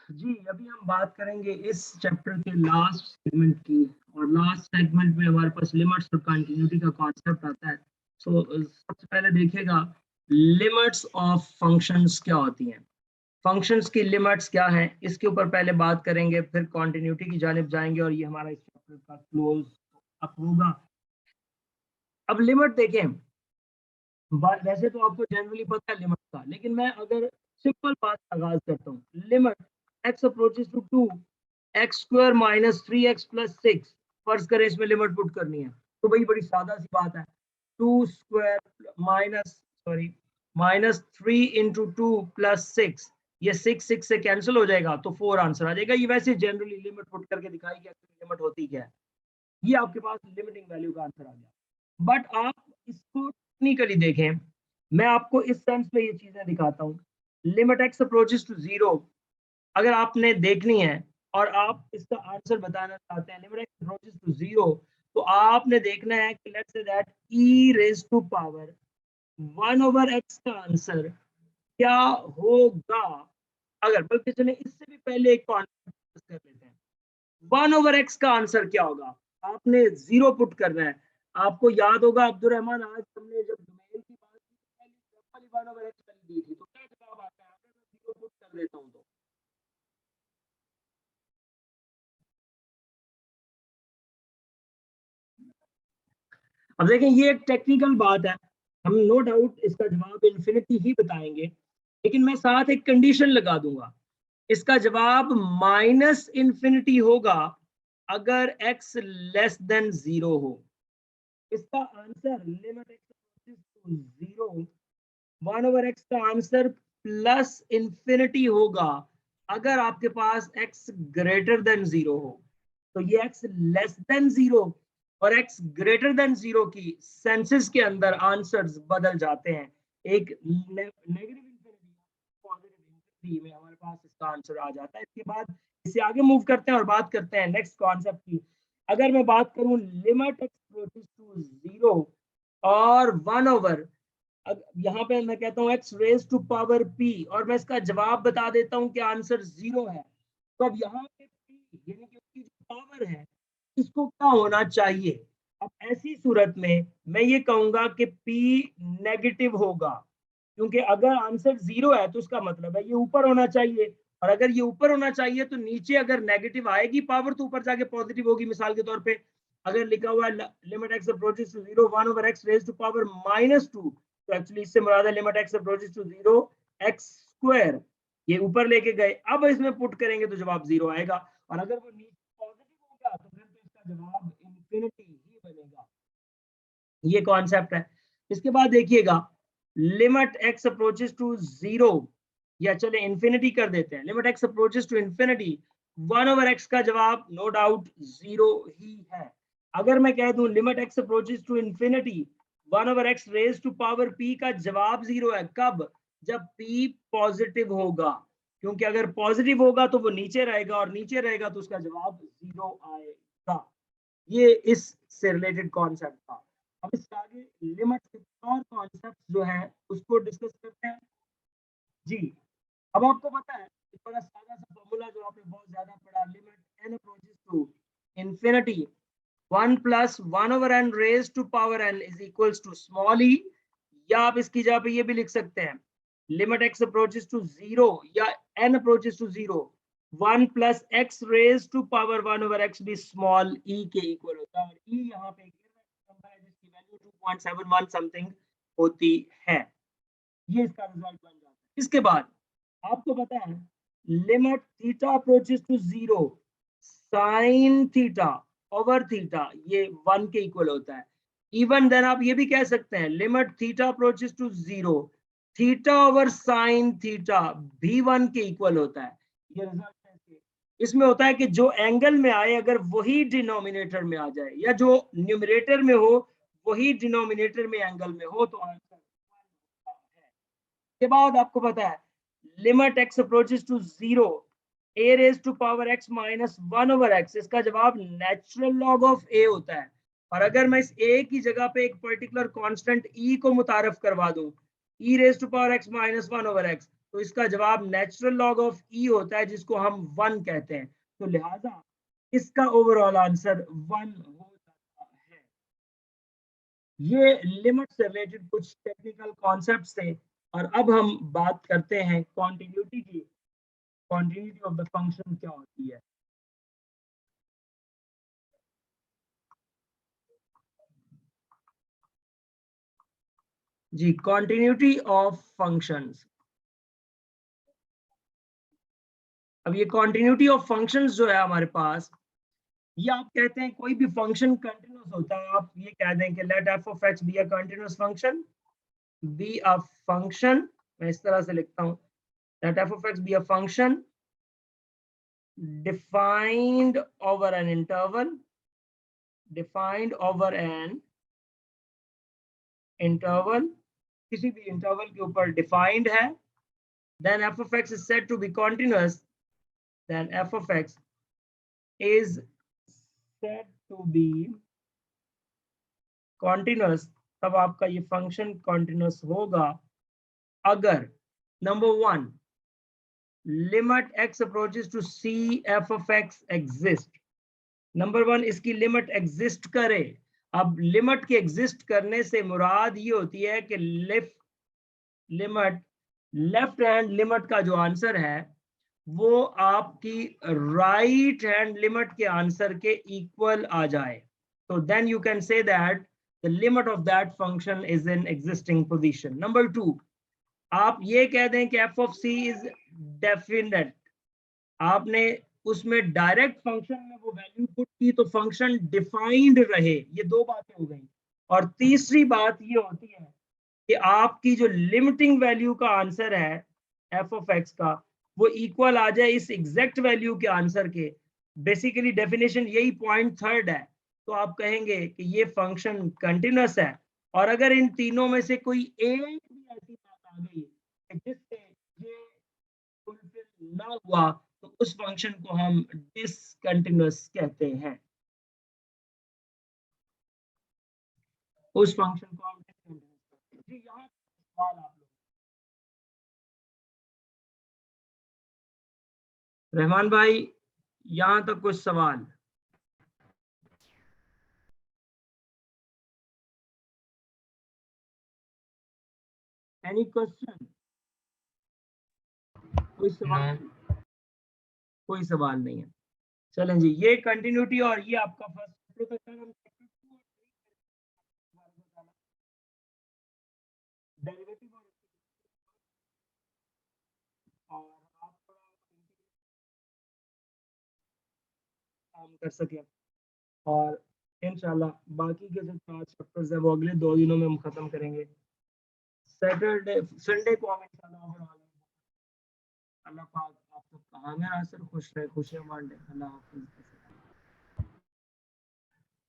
जी, अभी हम बात करेंगे इस चैप्टर के लास्ट सेगमेंट की। और लास्ट सेगमेंट में हमारे पास लिमिट्स और कंटिन्यूटी का कॉन्सेप्ट आता है। सबसे पहले देखिएगा, लिमिट्स ऑफ फंक्शंस क्या होती हैं, फंक्शंस की लिमिट्स क्या हैं, इसके ऊपर पहले बात करेंगे, फिर कंटिन्यूटी की जानिब जाएंगे और ये हमारा इस चैप्टर का क्लोज अप होगा। अब लिमिट देखें, वैसे तो आपको जनरली पता है लिमिट का, लेकिन मैं अगर सिंपल बात आगाज करता हूँ, limit x approaches to 2 x square minus 3x plus 6, फर्ज करें इसमें लिमिट पुट करनी है, तो भाई बड़ी सादा सी बात है, 2 स्क्वायर माइनस 3 इंटू 2 प्लस 6, ये 6 से कैंसिल हो जाएगा तो 4 आंसर आ जाएगा। ये वैसे जनरली लिमिट पुट करके दिखाई कि लिमिट होती क्या है, ये आपके पास लिमिटिंग वैल्यू का आंसर आ गया। बट आप इसको टेक्निकली देखें, मैं आपको इस सेंस में ये चीजें दिखाता हूँ। Limit x approaches to zero अगर आपने देखनी है और आप इसका आंसर बताना चाहते हैं, limit x approaches to zero, तो आपने देखना है कि let's say that e raise to power 1 over x का आंसर क्या होगा। अगर बल्कि चले इससे भी पहले एक कॉन्सेप्ट कर लेते हैं, 1 ओवर एक्स का आंसर क्या होगा, आपने जीरो पुट करना है। आपको याद होगा अब्दुल रहमान, आज हमने जब डोमेन की बात की तो पहली 1 ओवर एक्स वैल्यू दी थी, तो क्या जवाब आता है अगर मैं जीरो पुट कर देता हूं तो। अब देखें, ये एक टेक्निकल बात है, हम नो डाउट इसका जवाब इन्फिनिटी ही बताएंगे, लेकिन मैं साथ एक कंडीशन लगा दूंगा, इसका जवाब माइनस इन्फिनिटी होगा अगर x लेस देन जीरो हो। इसका answer limit x to zero 1 over x का आंसर प्लस इंफिनिटी होगा अगर आपके पास x ग्रेटर देन जीरो हो। तो ये x लेस देन जीरो और x ग्रेटर देन जीरो की सेंसेस के अंदर आंसर्स बदल जाते हैं। एक नेगेटिव इंफिनिटी पॉजिटिव इंफिनिटी में हमारे पास इसका आंसर आ जाता है। इसके बाद इसे आगे मूव करते हैं और बात करते हैं नेक्स्ट कॉन्सेप्ट की। अगर मैं बात करूं limit x approaches to zero और 1 ओवर, अब यहाँ पे मैं कहता हूँ x raise to power p और मैं इसका जवाब बता देता हूँ कि आंसर जीरो है, तो अब यहाँ पे पी यानी कि उसकी जो पावर है इसको क्या होना चाहिए। अब ऐसी सूरत में मैं ये कहूंगा कि पी नेगेटिव होगा, क्योंकि अगर आंसर जीरो है तो उसका मतलब है ये ऊपर होना चाहिए, और अगर ये ऊपर होना चाहिए तो नीचे अगर नेगेटिव आएगी पावर तो ऊपर जाके पॉजिटिव होगी। मिसाल के तौर पे अगर लिखा हुआ है limit x approaches to zero 1 over x raise to power minus two, तो एक्चुअली इससे मुराद है limit x approaches to zero x square, ये ऊपर लेके गए, अब इसमें पुट करेंगे तो जवाब जीरो आएगा, और अगर वो नीचे पॉजिटिव होगा तो फिर तो इसका जवाब इंफिनिटी ही बनेगा। ये कॉन्सेप्ट है। इसके बाद देखिएगा, limit x approaches to zero, या चले इंफिनिटी कर देते हैं, limit x approaches to infinity 1 over x का जवाब नो डाउट जीरो ही है। अगर मैं कह दूं limit x approaches to infinity 1 over x raise to power p का जवाब जीरो है, कब, जब पी पॉजिटिव होगा, क्योंकि अगर पॉजिटिव होगा तो वो नीचे रहेगा और नीचे रहेगा तो उसका जवाब जीरो आएगा। ये इस से रिलेटेड कॉन्सेप्ट था। अब इसके आगे लिमिट के और कॉन्सेप्ट जो है उसको डिस्कस करते हैं। जी, अब आपको पता है एक बड़ा सादा सा फॉर्मूला जो आपने बहुत ज्यादा पढ़ा, limit n approaches to infinity 1 plus 1 over n raise to power n is equals to small e, या आप इसकी जगह पे ये भी लिख सकते हैं limit x approaches to zero या n approaches to zero 1 plus x raise to power 1 over x भी स्मॉल ई के इक्वल होता है, और ई यहाँ पे नंबर है जिसकी वैल्यू 2.71 समथिंग होती है। ये इसका रिजल्ट बन जाता है। इसके बाद आपको पता है limit theta approaches to zero sine theta over theta ये 1 के इक्वल होता है। इवन देन आप ये भी कह सकते हैं limit theta approaches to zero theta over sine theta भी 1 के इक्वल होता है। ये रिजल्ट है। इसमें होता है कि जो एंगल में आए अगर वही डिनोमिनेटर में आ जाए, या जो न्यूमरेटर में हो वही डिनोमिनेटर में एंगल में हो, तो आंसर है। के बाद आपको पता है limit x approaches to zero a raise to power x minus 1 over x, इसका जवाब नेचुरल लॉग ऑफ ए होता है। और अगर मैं इस ए की जगह पे एक पर्टिकुलर कांस्टेंट ई को मुतारफ करवा दूं, e raise to power x minus 1 over x, तो इसका जवाब नेचुरल लॉग ऑफ ई होता है, जिसको हम 1 कहते हैं। तो लिहाजा इसका ओवरऑल आंसर 1 हो जाता है। ये लिमिट से रिलेटेड कुछ टेक्निकल कॉन्सेप्ट्स थे, और अब हम बात करते हैं कॉन्टिन्यूटी की। कॉन्टिन्यूटी ऑफ द फंक्शन क्या होती है? जी, कॉन्टिन्यूटी ऑफ फंक्शंस। अब ये कॉन्टिन्यूटी ऑफ फंक्शंस जो है हमारे पास, ये आप कहते हैं कोई भी फंक्शन कंटिन्यूअस होता है, आप ये कह दें कि let f of x be a continuous function, be a function, मैं इस तरह से लिखता हूं, let f of x be a function defined over an interval, defined over an interval, किसी भी इंटरवल के ऊपर डिफाइंड है, then f of x is said to be continuous, then f of x is said to be continuous, तब आपका ये function continuous होगा अगर number 1 limit x approaches to c f of x exist। Number 1 इसकी limit exist करे। अब limit के exist करने से मुराद ये होती है कि लेफ्ट हैंड लिमिट का जो आंसर है वो आपकी राइट हैंड लिमिट के आंसर के इक्वल आ जाए, तो then you can say that the limit of that function is in existing position. Number 2, आप ये कह दें कि f of c is definite, आपने उसमें डायरेक्ट फंक्शन में वो वैल्यू पुट की तो फंक्शन डिफाइंड रहे। ये दो बातें हो गई। और तीसरी बात ये होती है कि आपकी जो लिमिटिंग वैल्यू का आंसर है एफ ऑफ एक्स का, वो इक्वल आ जाए इस एग्जैक्ट वैल्यू के आंसर के। बेसिकली डेफिनेशन यही पॉइंट थर्ड है। तो आप कहेंगे कि ये फंक्शन कंटिन्यूअस है। और अगर इन तीनों में से कोई एक भी ऐसी बात आ गई जिससे ये फुलफिल ना हुआ, तो उस फंक्शन को हम डिसकंटिन्यूअस कहते हैं। उस फंक्शन को हम डिसकंटिन्यूअस कहते हैं। जी, यहाँ सवाल आप लोग, रहमान भाई, यहाँ तक कुछ सवाल? Any question? कोई सवाल? कोई सवाल नहीं है। चलें जी, ये कंटिन्यूटी और ये आपका फर्स्ट चैप्टर हम डेरिवेटिव और आप काम कर सकें, और इंशाल्लाह बाकी के जो 4 चैप्टर्स है वो अगले 2 दिनों में हम खत्म करेंगे। सैटरडे संडे को हम इंशाल्लाह अल्लाह पाक आप सबका आमिर आसर खुश रहे, खुशियां बांटे। अल्लाह हाफिज़।